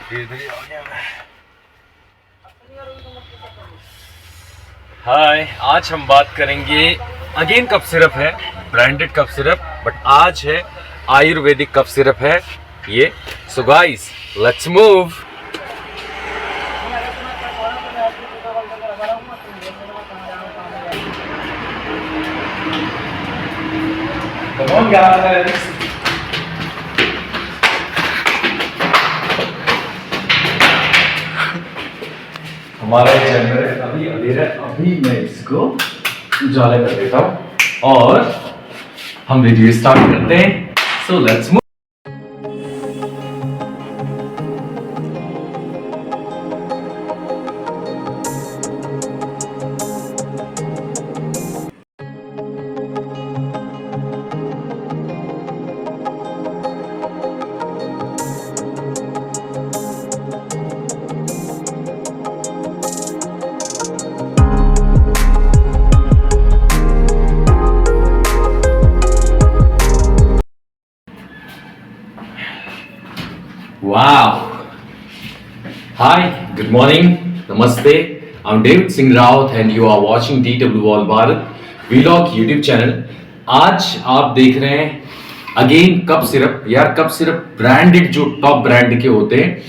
इधर ही आ गया मैं। हाय, आज हम बात करेंगे अगेन कफ सिरप है, ब्रांडेड कफ सिरप, बट आज है आयुर्वेदिक कफ सिरप है ये। So guys, let's move. Come on guys. हमारा ये चैनल है, अभी अंधेरा है, अभी मैं इसको उजाला कर देता हूँ और हम वीडियो स्टार्ट करते हैं। So let's move. Wow! Hi, good morning, Namaste. I'm David Singh Raut and you are watching DW All Bharat Vlog YouTube channel. आज आप देख रहे हैं अगेन कप सिरप। यार कप सिरप ब्रांडेड, जो टॉप ब्रांड के होते हैं,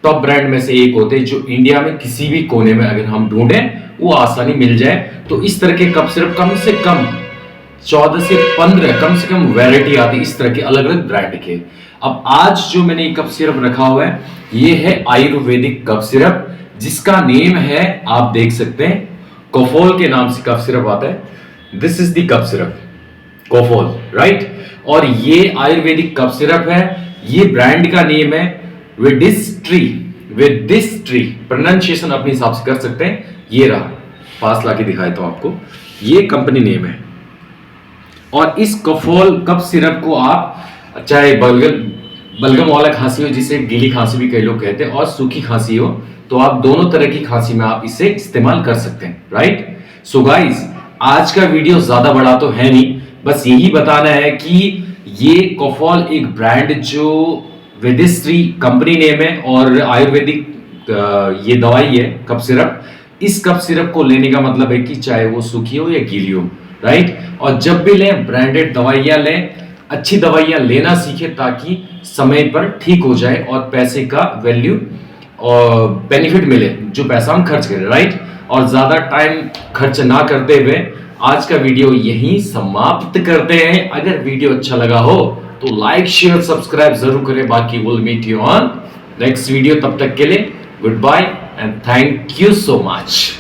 टॉप ब्रांड में से एक होते हैं जो इंडिया में किसी भी कोने में अगर हम ढूंढें वो आसानी मिल जाए। तो इस तरह के कप सिरप कम से कम 14 से 15 कम से कम वैरायटी आती है इस तरह के अलग अलग ब्रांड के। अब आज जो मैंने कप सिरप रखा हुआ है ये है आयुर्वेदिक कप सिरप, जिसका नेम है, आप देख सकते हैं, कोफोल के नाम से कप सिरप आता है। This is the cup syrup Cofol, right. और ये आयुर्वेदिक कप सिरप है। ये ब्रांड का नेम है विडिस्ट्री। विडिस्ट्री प्रोनाउंसिएशन अपने हिसाब से कर सकते हैं। ये रहा, पास लाके दिखाया तो आपको, ये कंपनी नेम है। और इस कोफोल कप सिरप को आप चाहे बलगम वाला खांसी हो, जिसे गीली खांसी भी कई लोग कहते हैं, और सूखी खांसी हो, तो आप दोनों तरह की खांसी में आप इसे इस्तेमाल कर सकते हैं, राइट। सो गाइस, आज का वीडियो ज्यादा बड़ा तो है नहीं, बस यही बताना है कि ये कोफोल एक ब्रांड जो वेदिस्ट्री कंपनी नेम है और आयुर्वेदिक ये दवाई है कप सिरप। इस कप सिरप को लेने का मतलब है कि चाहे वो सूखी हो या गीली हो, राइट। और जब भी लें ब्रांडेड दवाइयां लें, अच्छी दवाइयां लेना सीखें ताकि समय पर ठीक हो जाए और पैसे का वैल्यू और बेनिफिट मिले जो पैसा हम खर्च करें, राइट। और ज्यादा टाइम खर्च ना करते हुए आज का वीडियो यहीं समाप्त करते हैं। अगर वीडियो अच्छा लगा हो तो लाइक शेयर सब्सक्राइब जरूर करें। बाकी will meet you on next video. तब तक के लिए goodbye and thank you so much.